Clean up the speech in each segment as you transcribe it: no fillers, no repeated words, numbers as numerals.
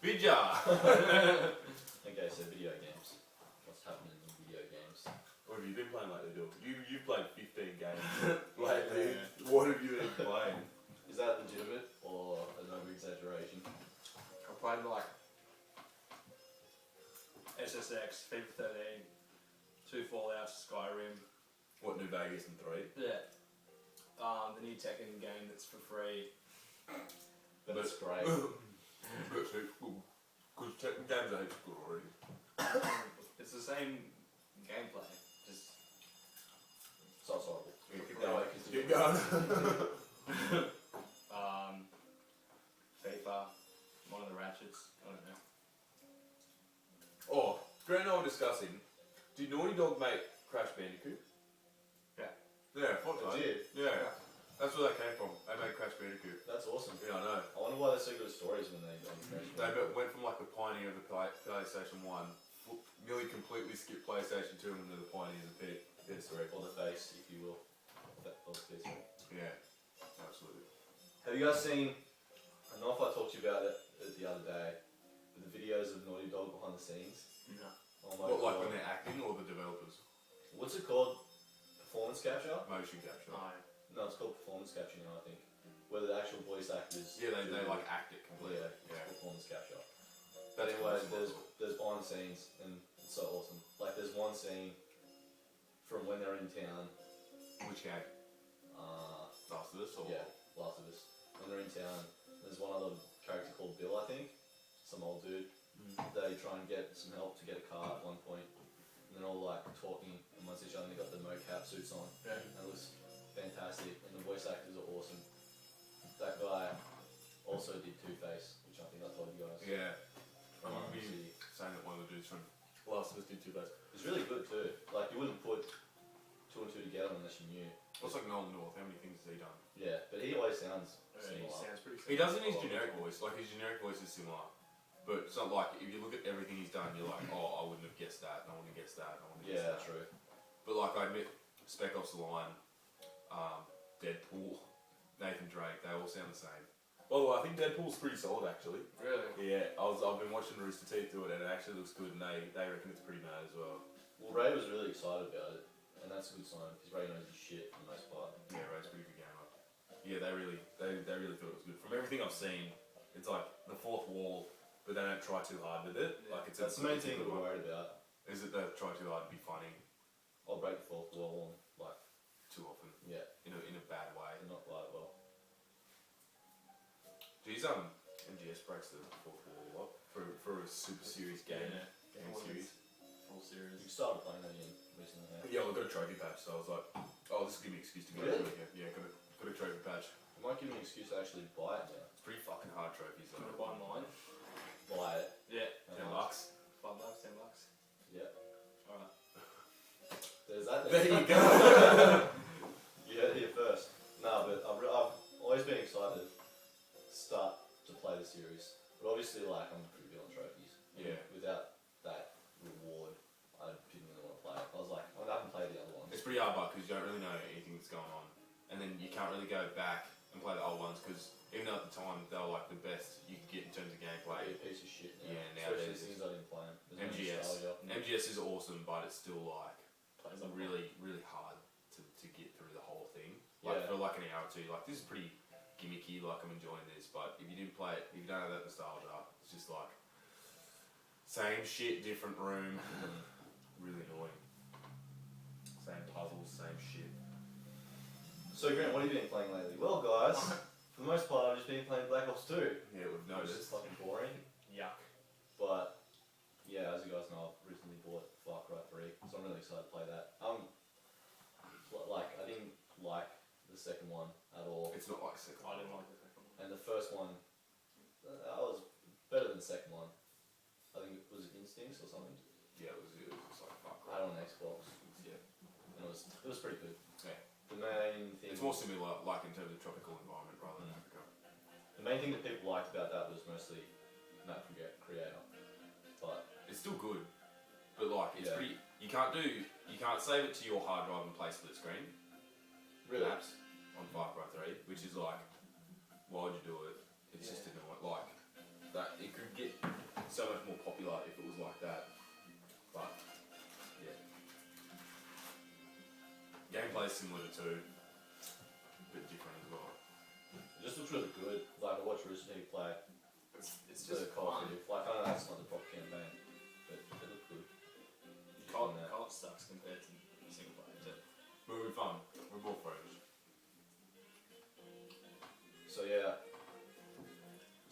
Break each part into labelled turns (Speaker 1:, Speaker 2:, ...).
Speaker 1: Bidja!
Speaker 2: Okay, so video games. What's happening in video games?
Speaker 1: What have you been playing lately, Bill? You've played 15 games lately. Yeah. What have you been playing?
Speaker 2: Is that legitimate or an over-exaggeration?
Speaker 3: I played like SSX, FIFA 13, 2 Fallouts, Skyrim.
Speaker 1: What, New Vegas and 3?
Speaker 3: Yeah. The new Tekken game that's for free.
Speaker 2: But it's great.
Speaker 1: Because Tekken games are good already.
Speaker 3: It's the same gameplay, just
Speaker 2: So it's horrible.
Speaker 1: Yeah, keep
Speaker 2: No,
Speaker 1: going.
Speaker 2: because
Speaker 1: Keep going.
Speaker 3: FIFA, one of the ratchets, I don't know.
Speaker 1: Oh, Grant and I were discussing, did Naughty Dog make Crash Bandicoot?
Speaker 3: Yeah.
Speaker 1: Yeah, I thought so.
Speaker 2: They did?
Speaker 1: Yeah. That's where they came from. They made Crash Bandicoot.
Speaker 2: That's awesome.
Speaker 1: Yeah, I know.
Speaker 2: I wonder why they're so good at stories when they
Speaker 1: They went from like the pioneer of the PlayStation 1, nearly completely skipped PlayStation 2 and they're the pioneers of PS3.
Speaker 2: or the face, if you will. Of PS3.
Speaker 1: Yeah, absolutely.
Speaker 2: Have you guys seen? I don't know if I talked to you about it the other day, but the videos of Naughty Dog behind the scenes.
Speaker 3: No.
Speaker 2: Oh my
Speaker 1: What,
Speaker 2: god!
Speaker 1: like when they're acting or the developers?
Speaker 2: What's it called? Performance capture?
Speaker 1: Motion capture.
Speaker 2: No, it's called performance capture now. I think, where the actual voice actors.
Speaker 1: Yeah, they like act it completely.
Speaker 2: Yeah,
Speaker 1: Yeah.
Speaker 2: performance capture.
Speaker 1: That's
Speaker 2: Anyway,
Speaker 1: awesome.
Speaker 2: there's behind the scenes, and it's so awesome. Like there's one scene from when they're in town.
Speaker 1: Which game? Last of Us or?
Speaker 2: Yeah, Last of Us. When they're in town, there's one other character called Bill, I think, some old dude. They try and get some help to get a car at one point, and they're all like talking amongst each other. And they got the mocap suits on.
Speaker 3: Yeah.
Speaker 2: And it was fantastic, and the voice actors are awesome. That guy also did Two-Face, which I think I told you guys.
Speaker 1: Yeah.
Speaker 2: From
Speaker 1: I'm
Speaker 2: City.
Speaker 1: saying that one of the dudes from Last of Us did 2 days.
Speaker 2: It's really good too. Like you wouldn't put 2 and 2 together unless you knew.
Speaker 1: What's like Nolan North? How many things has he done?
Speaker 2: Yeah, but he always sounds
Speaker 3: He
Speaker 2: similar.
Speaker 3: sounds pretty
Speaker 1: He does in his generic voice. Like his generic voice is similar, but it's not like if you look at everything he's done, you're like, oh, I wouldn't have guessed that. I wouldn't have guessed that. I wouldn't have guessed
Speaker 2: Yeah,
Speaker 1: that.
Speaker 2: true.
Speaker 1: But like I admit, Spec Ops: The Line, Deadpool, Nathan Drake, they all sound the same. By the way, I think Deadpool's pretty solid actually.
Speaker 3: Really?
Speaker 1: Yeah, I've been watching Rooster Teeth do it, and it actually looks good, and they reckon it's pretty mad as well.
Speaker 2: Well, Ray was really excited about it, and that's a good sign because Ray knows his shit for the most part.
Speaker 1: Yeah, Ray's a pretty good gamer. Yeah, they really thought it was good. From everything I've seen, it's like the fourth wall, but they don't try too hard with it.
Speaker 3: Yeah.
Speaker 1: Like it's
Speaker 2: That's the main thing that we're worried about.
Speaker 1: Is that they try too hard to be funny
Speaker 2: I'll break the fourth wall and like,
Speaker 1: too often
Speaker 2: yeah,
Speaker 1: in a bad way.
Speaker 2: and not quite well.
Speaker 1: Geez, MGS breaks the fourth wall a lot for a super serious game.
Speaker 3: Yeah.
Speaker 1: Game
Speaker 3: One of
Speaker 1: series.
Speaker 3: its Full series.
Speaker 2: You started playing that again recently, yeah?
Speaker 1: Yeah, well, I got a trophy patch, so I was like, oh, this will give me an excuse to go
Speaker 2: Really?
Speaker 1: to it again. Yeah, got a trophy patch.
Speaker 2: It might give me an excuse to actually buy it now.
Speaker 1: It's pretty fucking hard trophies
Speaker 3: Do you
Speaker 1: though.
Speaker 3: want to buy mine?
Speaker 2: Buy it.
Speaker 3: Yeah.
Speaker 1: $10.
Speaker 3: $5, $10.
Speaker 2: Yeah.
Speaker 3: Alright.
Speaker 2: There's that.
Speaker 1: There you go.
Speaker 2: You heard it here first. No, but I've always been excited to start to play the series. But obviously, like, I'm pretty good on trophies.
Speaker 1: Yeah.
Speaker 2: Without that reward, I didn't really want to play it. I was like, I haven't played the other ones.
Speaker 1: It's pretty hard, because you don't really know anything that's going on, and then you can't really go back and play the old ones because even though at the time they were like the best you could get in terms of gameplay.
Speaker 2: Be a piece of shit now.
Speaker 1: Yeah,
Speaker 2: Especially
Speaker 1: nowadays
Speaker 2: since I didn't play them.
Speaker 1: MGS. MGS is awesome, but it's still like
Speaker 3: Plays up
Speaker 1: really hard to get through the whole thing. Like
Speaker 2: Yeah.
Speaker 1: for like an hour or two, like this is pretty gimmicky. Like I'm enjoying this, but if you didn't play it, if you don't have that nostalgia, it's just like same shit, different room. Really annoying. Same puzzles, same shit.
Speaker 2: So Grant, what have you been playing lately? Well, guys, for the most part, I've just been playing Black Ops 2.
Speaker 1: Yeah, we've
Speaker 2: It's
Speaker 1: noticed.
Speaker 2: just fucking boring.
Speaker 3: Yuck.
Speaker 2: But yeah, as you guys know, I've recently bought Far Cry 3, so I'm really excited to play that. Like I didn't like the second one at all,
Speaker 1: It's not like second.
Speaker 3: I didn't like the second one.
Speaker 2: and the first one, I was better than the second one. I think it was Instincts or something.
Speaker 1: Yeah, it was just like fuck.
Speaker 2: I had it on Xbox,
Speaker 1: Yeah.
Speaker 2: and it was pretty good.
Speaker 1: Yeah.
Speaker 2: The main thing.
Speaker 1: It's more similar, like in terms of tropical environment rather than Africa.
Speaker 2: The main thing that people liked about that was mostly map creator, but
Speaker 1: It's still good, but like it's
Speaker 2: Yeah.
Speaker 1: pretty. You can't save it to your hard drive and play split screen
Speaker 2: really,
Speaker 1: maps on Far Cry 3, which is like, why would you do it? It's just annoying. Like that, it could get similar to 2, but different as well.
Speaker 2: It just looks really good. Like, I watched recently play
Speaker 3: It's
Speaker 2: the
Speaker 3: just fun.
Speaker 2: cooperative. Like, I know that's not the proper campaign, but it looked good.
Speaker 3: Co-op sucks compared to single player.
Speaker 1: But it'll be fun. We're both friends.
Speaker 2: So yeah.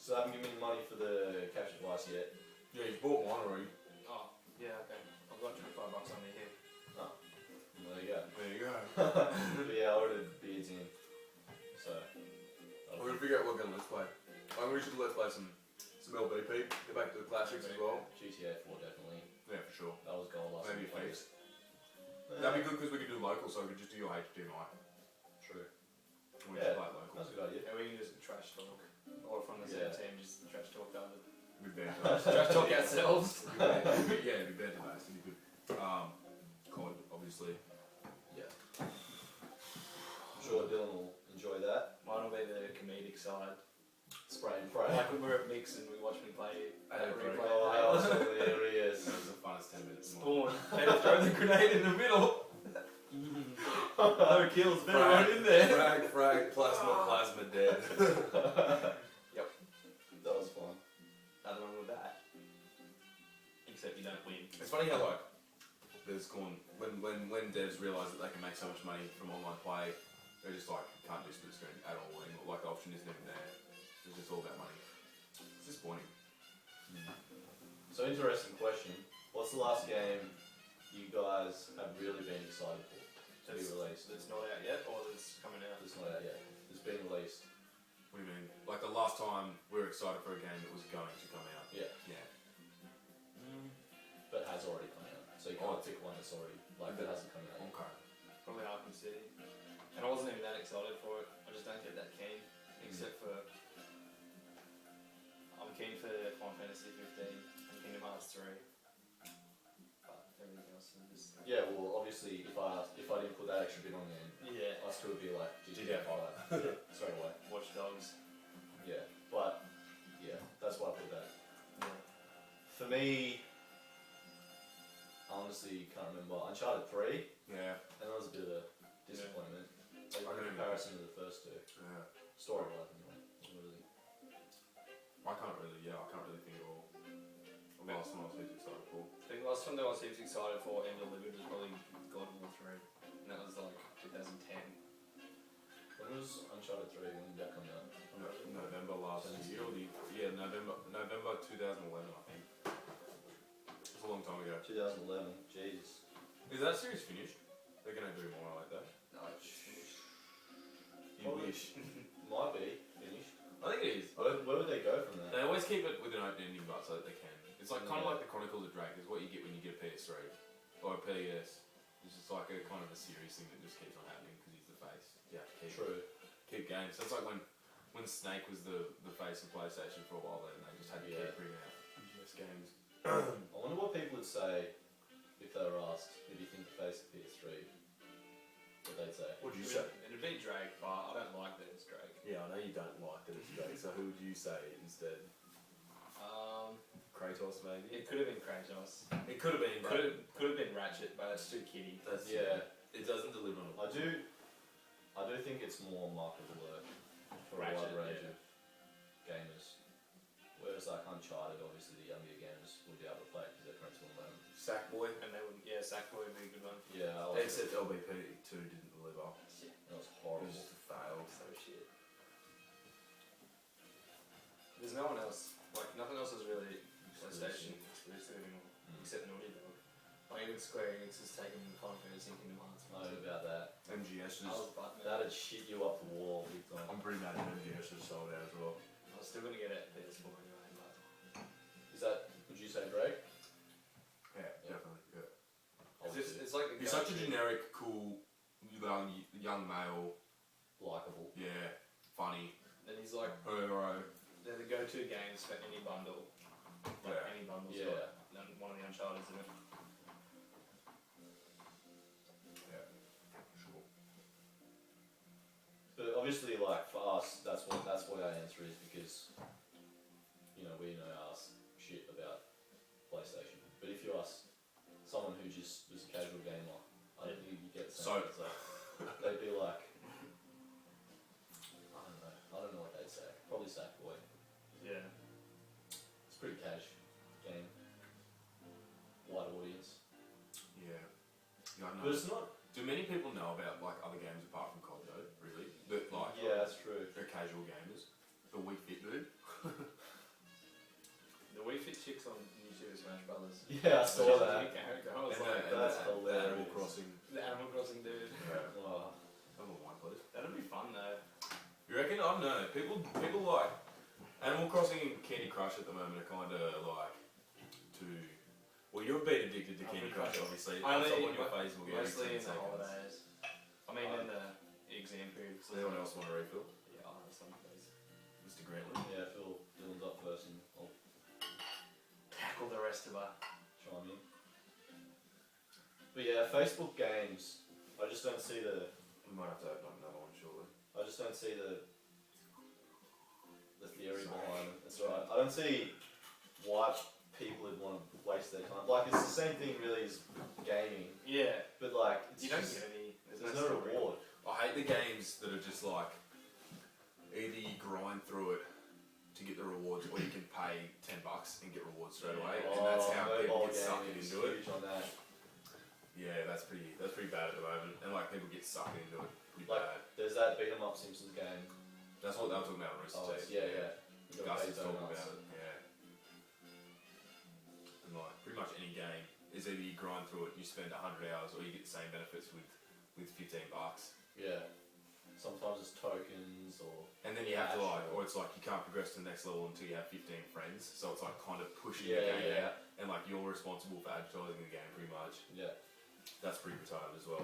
Speaker 2: So I haven't given me money for the capture device yet.
Speaker 1: Yeah, you bought one already.
Speaker 3: Oh, yeah, okay. I've got $25 on me here.
Speaker 2: Oh, well, there you go.
Speaker 1: There you go.
Speaker 2: But yeah, I ordered beards in. So.
Speaker 1: We're gonna figure out what we're gonna let's play. I think we should let's play some LBP. Go back to the classics as well.
Speaker 2: GTA 4 definitely.
Speaker 1: Yeah, for sure.
Speaker 2: That was goal last
Speaker 1: Maybe
Speaker 2: time.
Speaker 1: Face. That'd be good because we could do local, so we could just do your HT night.
Speaker 2: True.
Speaker 1: We
Speaker 2: Yeah,
Speaker 1: should play local.
Speaker 2: that's a good idea.
Speaker 3: And we can just trash talk. Or from the same team, just trash talk other.
Speaker 1: We'd be
Speaker 3: Trash talk ourselves.
Speaker 1: Yeah, it'd be better than that. It'd be good. COD, obviously.
Speaker 2: Yeah. I'm sure Dylan will enjoy that.
Speaker 3: Mine will be the comedic side.
Speaker 2: Spray and pray.
Speaker 3: Like when we're at Mix and we watch me play replay.
Speaker 2: Oh, that was hilarious.
Speaker 1: That was the funnest 10 minutes.
Speaker 3: Spawn. They throw the grenade in the middle. No kills, better run in there.
Speaker 1: Frag, plasma, dead.
Speaker 2: That was fun.
Speaker 3: Nothing wrong with that. Except you don't win.
Speaker 1: It's funny how like there's gone when devs realise that they can make so much money from online play, they just like can't do split screen at all anymore. Like the option isn't even there. It's just all about money. It's disappointing.
Speaker 2: So interesting question. What's the last game you guys have really been excited for to be released?
Speaker 3: That's not out yet, or that's coming out?
Speaker 2: It's not out yet. It's been released.
Speaker 1: What do you mean? Like the last time we were excited for a game that was going to come out.
Speaker 2: Yeah.
Speaker 1: Yeah.
Speaker 2: But has already come out. So you can't pick one that's already that hasn't come out yet.
Speaker 1: Okay.
Speaker 3: Probably Arkham City. And I wasn't even that excited for it. I just don't get that keen. Except for I'm keen for Final Fantasy 15 and Kingdom Hearts 3. But everything else is just
Speaker 2: Yeah, well obviously if I didn't put that extra bit on there,
Speaker 3: yeah.
Speaker 2: I still would be like
Speaker 1: GTA
Speaker 2: 5 straight away.
Speaker 3: Watch Dogs.
Speaker 2: Yeah. But yeah, that's why I put that.
Speaker 3: Yeah.
Speaker 2: For me, I honestly can't remember. Uncharted 3,
Speaker 1: Yeah.
Speaker 2: and that was a bit of a disappointment. Like,
Speaker 1: I
Speaker 2: in
Speaker 1: don't
Speaker 2: comparison to the first two.
Speaker 1: Yeah.
Speaker 2: Story-wise, anyway. Really.
Speaker 1: I can't really think at all. The last one I was heaps excited for.
Speaker 3: I think the last one that I was heaps excited for and delivered was probably God of War 3. And that was like 2010.
Speaker 2: When was Uncharted 3? When did that come out?
Speaker 1: November last year. November 2011, I think. It's a long time ago.
Speaker 2: 2011. Jesus.
Speaker 1: Is that series finished? They're gonna do more like that.
Speaker 3: No, it's finished.
Speaker 1: You
Speaker 2: Probably.
Speaker 1: wish.
Speaker 2: Might be finished.
Speaker 1: I think it is.
Speaker 2: Where would they go from that?
Speaker 1: They always keep it with an open ending, but so that they can. It's like kind of
Speaker 2: Yeah.
Speaker 1: like the Chronicles of Drake. Is what you get when you get a PS3 or a PS. It's just like a kind of a serious thing that just keeps on happening because he's the face. Yeah, keep games. So it's like when Snake was the face of PlayStation for a while, then they just had to keep bringing out PS games.
Speaker 2: I wonder what people would say if they were asked, who do you think the face of PS3? What they'd say.
Speaker 1: What would you
Speaker 3: It'd
Speaker 1: say?
Speaker 3: It'd be Drake, but I don't like that it's Drake.
Speaker 1: Yeah, I know you don't like that it's Drake. So who would you say instead? Kratos maybe.
Speaker 3: It could have been Kratos.
Speaker 1: It could have been.
Speaker 3: Could have been Ratchet, but it's too kiddie.
Speaker 1: That's
Speaker 2: Yeah.
Speaker 1: It doesn't deliver on.
Speaker 2: I do think it's more marketable work for a
Speaker 3: Ratchet,
Speaker 2: wide range
Speaker 3: yeah.
Speaker 2: of gamers. Whereas like Uncharted, obviously the younger gamers would be able to play it because their parents will learn.
Speaker 1: Sackboy.
Speaker 3: And they would, Sackboy would be a good one.
Speaker 2: Yeah, I like it.
Speaker 1: Except LBP 2 didn't deliver.
Speaker 2: That was
Speaker 1: It
Speaker 2: horrible.
Speaker 1: was just a fail.
Speaker 3: So shit. There's no one else. Like nothing else is really PlayStation exclusive anymore, except Naughty Dog. Like even Square Enix has taken Final Fantasy and Kingdom Hearts.
Speaker 2: I know about that.
Speaker 1: MGS
Speaker 3: I
Speaker 1: is.
Speaker 3: was button.
Speaker 2: That'd shit you up the wall big time.
Speaker 1: I'm pretty mad at MGS is sold out as well.
Speaker 3: I was still gonna get it at PS4 anyway, but
Speaker 2: Is that, would you say Drake?
Speaker 1: Yeah, definitely. Yeah.
Speaker 3: it's like the
Speaker 1: He's such a generic, cool, young male.
Speaker 2: Likeable.
Speaker 1: Yeah, funny.
Speaker 3: And he's like
Speaker 1: Hero.
Speaker 3: they're the go-to games for any bundle. Like
Speaker 1: Yeah.
Speaker 3: any bundle's
Speaker 2: Yeah.
Speaker 3: got one of the Uncharted's in it.
Speaker 1: Yeah, sure.
Speaker 2: But obviously, like for us, that's what our answer is because we know our shit about PlayStation. But if you ask someone who just was a casual gamer, I don't think you get the same
Speaker 1: So-
Speaker 2: answer.
Speaker 1: know about like other games apart from COD though, really. That like
Speaker 2: Yeah, that's true.
Speaker 1: they're casual gamers. The Wii Fit dude.
Speaker 3: The Wii Fit chicks on YouTube Smash Brothers.
Speaker 2: Yeah, I saw
Speaker 3: She's a
Speaker 2: that.
Speaker 3: new character. I was
Speaker 1: And
Speaker 3: like,
Speaker 2: that's
Speaker 1: the
Speaker 2: hilarious.
Speaker 1: Animal Crossing.
Speaker 3: the Animal Crossing dude.
Speaker 1: Yeah.
Speaker 2: Oh,
Speaker 1: I don't mind, please.
Speaker 3: That'd be fun though.
Speaker 1: You reckon? I don't know. People like Animal Crossing and Candy Crush at the moment are kind of like too. Well, you're a bit addicted to
Speaker 3: I'm
Speaker 1: Candy
Speaker 3: pretty
Speaker 1: Crush,
Speaker 3: much-
Speaker 1: obviously.
Speaker 3: I
Speaker 1: It's
Speaker 3: only
Speaker 1: on your Facebook every
Speaker 3: mostly
Speaker 1: 10
Speaker 3: in the
Speaker 1: seconds.
Speaker 3: holidays. I mean, in the exam period.
Speaker 1: Does anyone else want to refill?
Speaker 3: Yeah, I'll have some please.
Speaker 1: Mr. Grantley?
Speaker 2: yeah, Phil Dylan's up first and I'll
Speaker 3: Tackle the rest of her.
Speaker 2: chime in. But yeah, Facebook games, I just don't see the
Speaker 1: We might have to open up another one shortly.
Speaker 2: I just don't see the theory
Speaker 1: Sorry.
Speaker 2: behind it. It's alright. I don't see why people would want to waste their time. Like it's the same thing really as gaming,
Speaker 3: Yeah.
Speaker 2: but like it's
Speaker 3: You don't
Speaker 2: just,
Speaker 3: get any.
Speaker 2: there's no
Speaker 3: story.
Speaker 2: reward.
Speaker 1: I hate the games that are just like either you grind through it to get the rewards, or you can pay $10 and get rewards straight away, and that's how people
Speaker 2: mobile
Speaker 1: get sucked
Speaker 2: gaming is
Speaker 1: into it.
Speaker 2: huge on that.
Speaker 1: Yeah, that's pretty bad at the moment, and like people get sucked into it pretty
Speaker 2: Like
Speaker 1: bad.
Speaker 2: there's that beat 'em up Simpsons game.
Speaker 1: That's what they were talking about on Rooster
Speaker 2: Oh,
Speaker 1: Teeth.
Speaker 2: yeah. You gotta
Speaker 1: Gus
Speaker 2: pay
Speaker 1: is talking
Speaker 2: donuts.
Speaker 1: about it. Yeah. And like pretty much any game is either you grind through it, you spend 100 hours, or you get the same benefits with $15.
Speaker 2: Yeah. Sometimes it's tokens or
Speaker 1: And then you have to
Speaker 2: cash
Speaker 1: like, or it's like you can't progress to the next level until you have 15 friends. So it's like kind of pushing
Speaker 2: yeah,
Speaker 1: the game
Speaker 2: yeah,
Speaker 1: out, and like you're responsible for advertising the game pretty much.
Speaker 2: yeah.
Speaker 1: That's pretty retarded as well.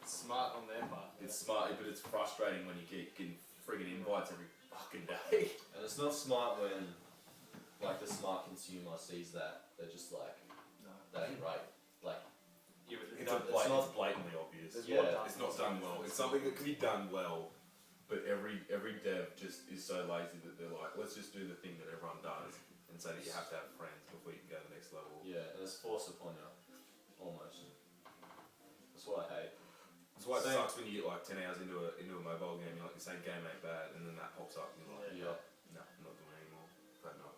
Speaker 3: Smart on their part.
Speaker 1: It's smart, but it's frustrating when you keep getting friggin' invites every fucking day.
Speaker 2: And it's not smart when like the smart consumer sees that they're just like
Speaker 3: No.
Speaker 2: that ain't right. Like
Speaker 1: It's blatantly obvious.
Speaker 3: There's
Speaker 2: Yeah,
Speaker 3: more done
Speaker 1: It's not
Speaker 3: than
Speaker 1: done well. It's something that can be done well, but every dev just is so lazy that they're like, let's just do the thing that everyone does, and say that you have to have friends before you can go to the next level.
Speaker 2: yeah, and it's forced upon you. Almost. That's what I hate.
Speaker 1: That's why it
Speaker 2: Same.
Speaker 1: sucks when you get like 10 hours into a mobile game, you're like, the same game ain't bad, and then that pops up, and you're like,
Speaker 2: Yeah.
Speaker 1: no, I'm not doing it anymore. Glad not.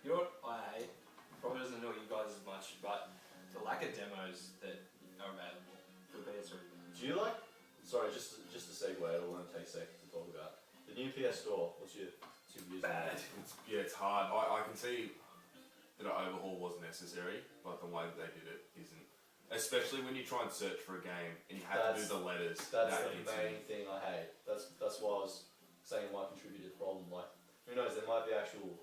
Speaker 3: You know what I hate? Probably doesn't annoy you guys as much, but the lack of demos that are available for PS3.
Speaker 2: Do you like sorry, just a segue, it'll only take a second to talk about. The new PS Store, what's your views on
Speaker 3: Bad.
Speaker 2: that?
Speaker 1: It's hard. I can see that an overhaul was necessary, but the way that they did it isn't. Especially when you try and search for a game and you have to do the letters.
Speaker 2: That's
Speaker 1: that
Speaker 2: the
Speaker 1: gets
Speaker 2: main thing I hate. That's why I was saying it might contribute to the problem. Like, who knows, there might be actual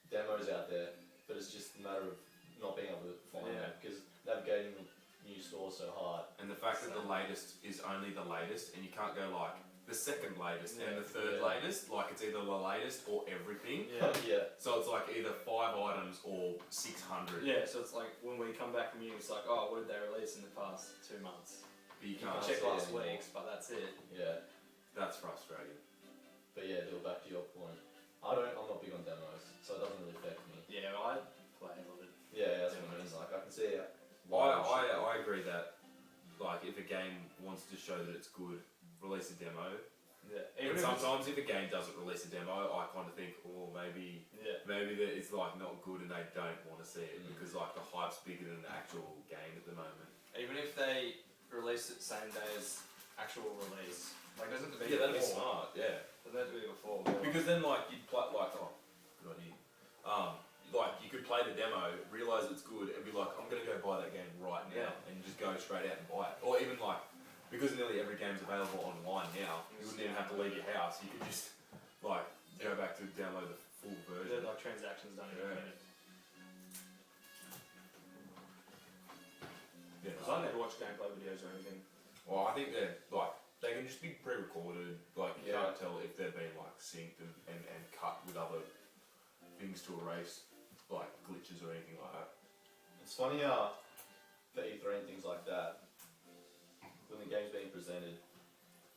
Speaker 2: demos out there, but it's just a matter of not being able to find them because navigating the new store so hard.
Speaker 1: And the fact that the latest is only the latest, and you can't go like the second latest and the third
Speaker 2: Yeah.
Speaker 1: latest, like it's either the latest or everything.
Speaker 3: Yeah.
Speaker 2: Yeah.
Speaker 1: So it's like either 5 items or 600.
Speaker 3: Yeah, so it's like when we come back from uni, it's like, oh, what did they release in the past 2 months?
Speaker 1: But you
Speaker 3: You
Speaker 1: can't
Speaker 3: can
Speaker 2: see
Speaker 3: check
Speaker 2: it
Speaker 3: last
Speaker 2: anymore.
Speaker 3: week's, but that's it.
Speaker 2: Yeah.
Speaker 1: That's frustrating.
Speaker 2: But yeah, Bill, back to your point. I'm not big on demos, so it doesn't really affect me.
Speaker 3: Yeah, I play a lot of
Speaker 2: Yeah, that's what I mean. Like, I can see it.
Speaker 1: I agree that like if a game wants to show that it's good, release a demo.
Speaker 3: yeah.
Speaker 1: And sometimes if a game doesn't release a demo, I kind of think, oh, maybe that it's like not good and they don't want to see it because like the hype's bigger than the actual game at the moment.
Speaker 3: Even if they release it same day as actual release, like doesn't it be
Speaker 1: Yeah, that'd be
Speaker 3: before?
Speaker 1: smart. Yeah,
Speaker 3: Doesn't have to be before.
Speaker 1: because then like you'd play like good idea. Like you could play the demo, realise it's good, and be like, I'm gonna go buy that game right now, and just go straight out and buy it. Or even like, because nearly every game's available online now, you wouldn't even have to leave your house. You could just like go back to download the full version.
Speaker 3: Like transactions done in a minute.
Speaker 1: Yeah.
Speaker 3: Because I never watch gameplay videos or anything.
Speaker 1: Well, I think they're like they can just be pre-recorded. Like you
Speaker 2: Yeah.
Speaker 1: can't tell if they've been like synced and cut with other things to erase like glitches or anything like that.
Speaker 2: It's funny how for E3 and things like that, when the game's being presented,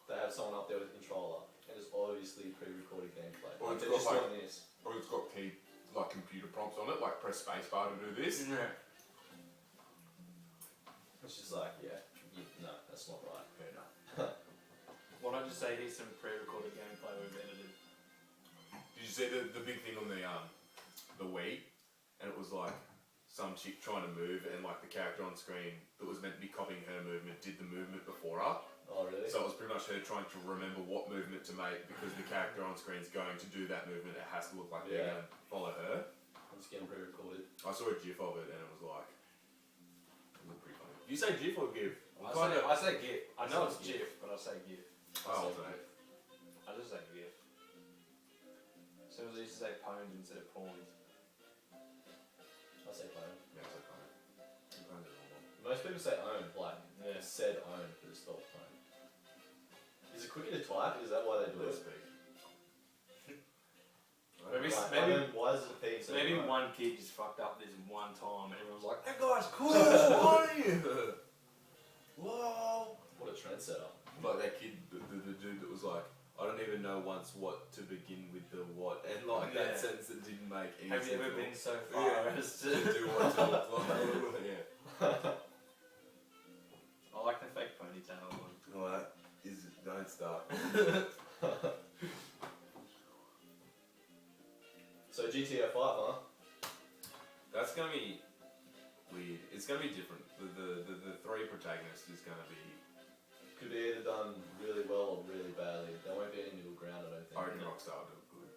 Speaker 2: they have someone up there with a controller and it's obviously pre-recorded gameplay.
Speaker 1: Or
Speaker 2: Like,
Speaker 1: it's
Speaker 2: they're just
Speaker 1: got,
Speaker 2: doing this.
Speaker 1: Or it's got key like computer prompts on it, like press spacebar to do this.
Speaker 3: Yeah.
Speaker 2: It's just like, no, that's not right.
Speaker 1: Yeah, no.
Speaker 3: Why not just say here's some pre-recorded gameplay we've edited?
Speaker 1: Did you see the big thing on the Wii? And it was like some chick trying to move, and like the character on screen that was meant to be copying her movement did the movement before her.
Speaker 2: Oh, really?
Speaker 1: So it was pretty much her trying to remember what movement to make because the character on screen's going to do that movement. It has to look like they're going to follow her.
Speaker 2: I'm just getting pre-recorded.
Speaker 1: I saw a GIF of it and it was like, it looked pretty funny. You say GIF or GIF?
Speaker 3: I say GIF. I know it's GIF, but I say GIF.
Speaker 1: Oh, okay.
Speaker 3: I just say GIF. As soon as I used to say pwned instead of pawned.
Speaker 2: I say phone.
Speaker 1: Yeah, I say phone. Phone's a normal.
Speaker 2: Most people say own, like
Speaker 3: Yeah.
Speaker 2: said own, but it's spelled phone. Is it quicker to type? Is that why they do
Speaker 1: Let's
Speaker 2: it?
Speaker 1: speak.
Speaker 3: Maybe-
Speaker 2: Like,
Speaker 3: maybe-
Speaker 2: own, why is it P instead
Speaker 3: Maybe
Speaker 2: of own?
Speaker 3: one kid just fucked up this one time and everyone was like,
Speaker 1: That guy's cool, what are you? Whoa!
Speaker 2: What a trendsetter.
Speaker 1: Like that kid, the dude that was like, I don't even know once what to begin with the what, and like
Speaker 3: Yeah.
Speaker 1: that sentence that didn't make any
Speaker 3: have
Speaker 1: sense.
Speaker 3: you ever
Speaker 1: at
Speaker 3: been
Speaker 1: all.
Speaker 3: so far as
Speaker 1: to
Speaker 3: to...
Speaker 1: do what to look like? Yeah.
Speaker 3: I like the fake ponytail one.
Speaker 1: Well, that is, don't start.
Speaker 2: So GTA 5, huh?
Speaker 1: That's gonna be weird. It's gonna be different. The three protagonists is gonna be.
Speaker 2: Could be either done really well or really badly. There won't be any middle ground, I don't think.
Speaker 1: I reckon Rockstar do good.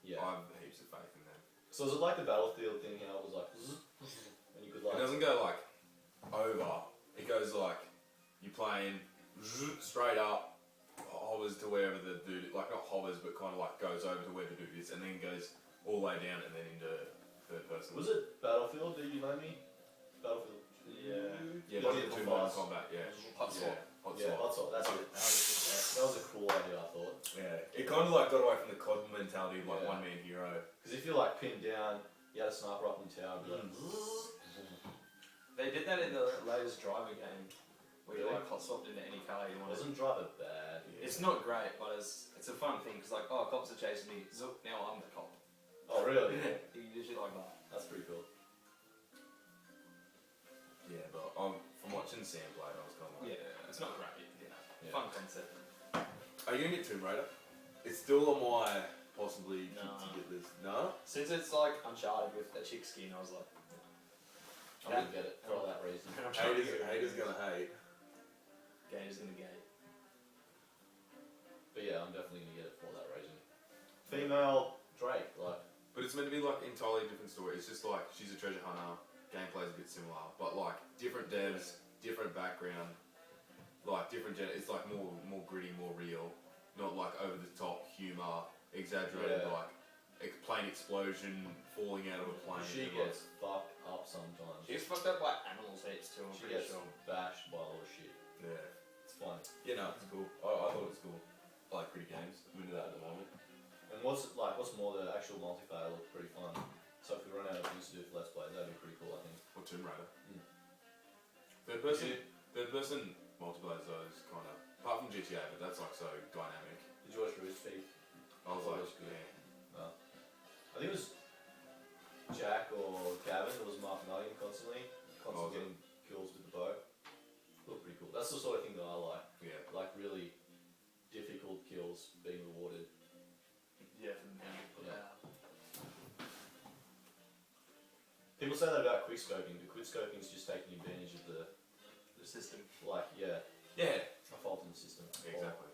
Speaker 2: Yeah.
Speaker 1: I have heaps of faith in them.
Speaker 2: So is it like the Battlefield thing, how it was like, and you could
Speaker 1: It
Speaker 2: like...
Speaker 1: doesn't go like over. It goes like you're playing straight up, hovers to wherever the dude, like not hovers, but kind of like goes over to where the dude is, and then goes all the way down and then into third person.
Speaker 2: Was it Battlefield, did you know me? Battlefield.
Speaker 3: Yeah.
Speaker 1: Yeah,
Speaker 2: Yeah,
Speaker 1: like
Speaker 2: yeah,
Speaker 1: the two
Speaker 2: Hot
Speaker 1: modern
Speaker 2: Swap.
Speaker 1: combat. Yeah.
Speaker 3: Hot swap.
Speaker 1: Yeah, hot
Speaker 2: Yeah,
Speaker 1: swap.
Speaker 2: Hot Swap, that's it. That was a cool idea, I thought.
Speaker 1: Yeah, it kind of like got away from the COD mentality of like
Speaker 2: Yeah.
Speaker 1: one man hero.
Speaker 2: Because if you're like pinned down, you had a sniper up in the tower, and be like,
Speaker 3: They did that in the latest driver game, where you
Speaker 2: Really?
Speaker 3: like hot swapped into any car you wanted.
Speaker 2: wasn't Driver bad?
Speaker 3: It's not great, but it's a fun thing because like, oh, cops are chasing me. Zoop, now I'm the cop.
Speaker 2: Oh, really?
Speaker 3: You can do shit like that.
Speaker 2: That's pretty cool.
Speaker 1: Yeah, but from watching Sam play, I was kind of like,
Speaker 3: Yeah, it's not great.
Speaker 2: Yeah.
Speaker 3: Fun concept.
Speaker 1: are you gonna get Tomb Raider? It's still on my possibly to
Speaker 3: No.
Speaker 1: get this. No.
Speaker 3: Since it's like Uncharted with a chick skin, I was like,
Speaker 2: I wouldn't get it for that reason.
Speaker 3: I'm trying to get
Speaker 1: Haters gonna hate.
Speaker 3: Gator's gonna gay.
Speaker 2: But yeah, I'm definitely gonna get it for that reason. Female Drake, like,
Speaker 1: But it's meant to be like entirely different story. It's just like she's a treasure hunter. Gameplay's a bit similar, but like different devs, different background, like different. It's like more gritty, more real, not like over the top humor, exaggerated
Speaker 2: Yeah.
Speaker 1: like plane explosion, falling out of a plane.
Speaker 2: she
Speaker 1: and,
Speaker 2: gets fucked up sometimes.
Speaker 3: She gets fucked up by animals heaps too, I'm
Speaker 2: She
Speaker 3: pretty
Speaker 2: gets
Speaker 3: sure.
Speaker 2: bashed by a lot of shit.
Speaker 1: like, yeah.
Speaker 2: It's funny.
Speaker 1: Yeah, no, it's cool. I thought it was cool. I like pretty games. I'm into that at the moment.
Speaker 2: And what's more, the actual multiplayer looked pretty fun. So if we run out of things to do for Let's Play, that'd be pretty cool, I think.
Speaker 1: Or Tomb Raider.
Speaker 2: Mm.
Speaker 1: Third person multiplayer though is kind of apart from GTA, but that's like so dynamic.
Speaker 2: Did you watch Roost Feed?
Speaker 1: I was
Speaker 2: Oh,
Speaker 1: like,
Speaker 2: that's good.
Speaker 1: yeah.
Speaker 2: I think it was Jack or Gavin that was marking constantly
Speaker 1: Oh, is it?
Speaker 2: getting kills with the bow. Looked pretty cool. That's the sort of thing that I like really difficult kills being rewarded.
Speaker 3: Yeah, for the man.
Speaker 2: Yeah. People say that about quickscoping, but quickscoping is just taking advantage of the
Speaker 3: system.
Speaker 1: Yeah,
Speaker 2: a fault in the system.
Speaker 1: exactly.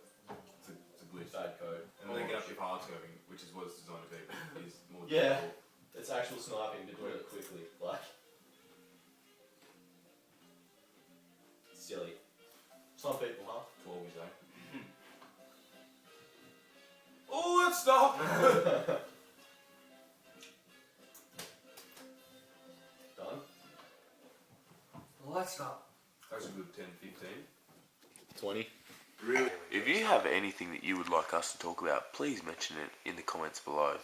Speaker 1: It's a
Speaker 2: Or
Speaker 1: glitch.
Speaker 2: bad code.
Speaker 1: And then get up your hard scoping, which is what it's designed to be, is more
Speaker 2: Yeah.
Speaker 1: difficult.
Speaker 2: It's actual sniping, but doing it quickly. Like, silly. Some people, huh?
Speaker 1: 12 you say. Oh, let's stop!
Speaker 2: Done?
Speaker 3: Let's stop.
Speaker 1: That's a good 10, 15.
Speaker 2: 20.
Speaker 1: Really?
Speaker 4: If you have anything that you would like us to talk about, please mention it in the comments below.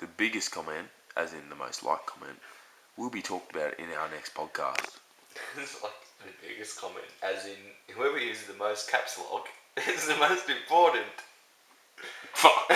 Speaker 4: The biggest comment, as in the most liked comment, will be talked about in our next podcast.
Speaker 5: It's like the biggest comment, as in whoever uses the most caps lock is the most important.
Speaker 4: Fuck!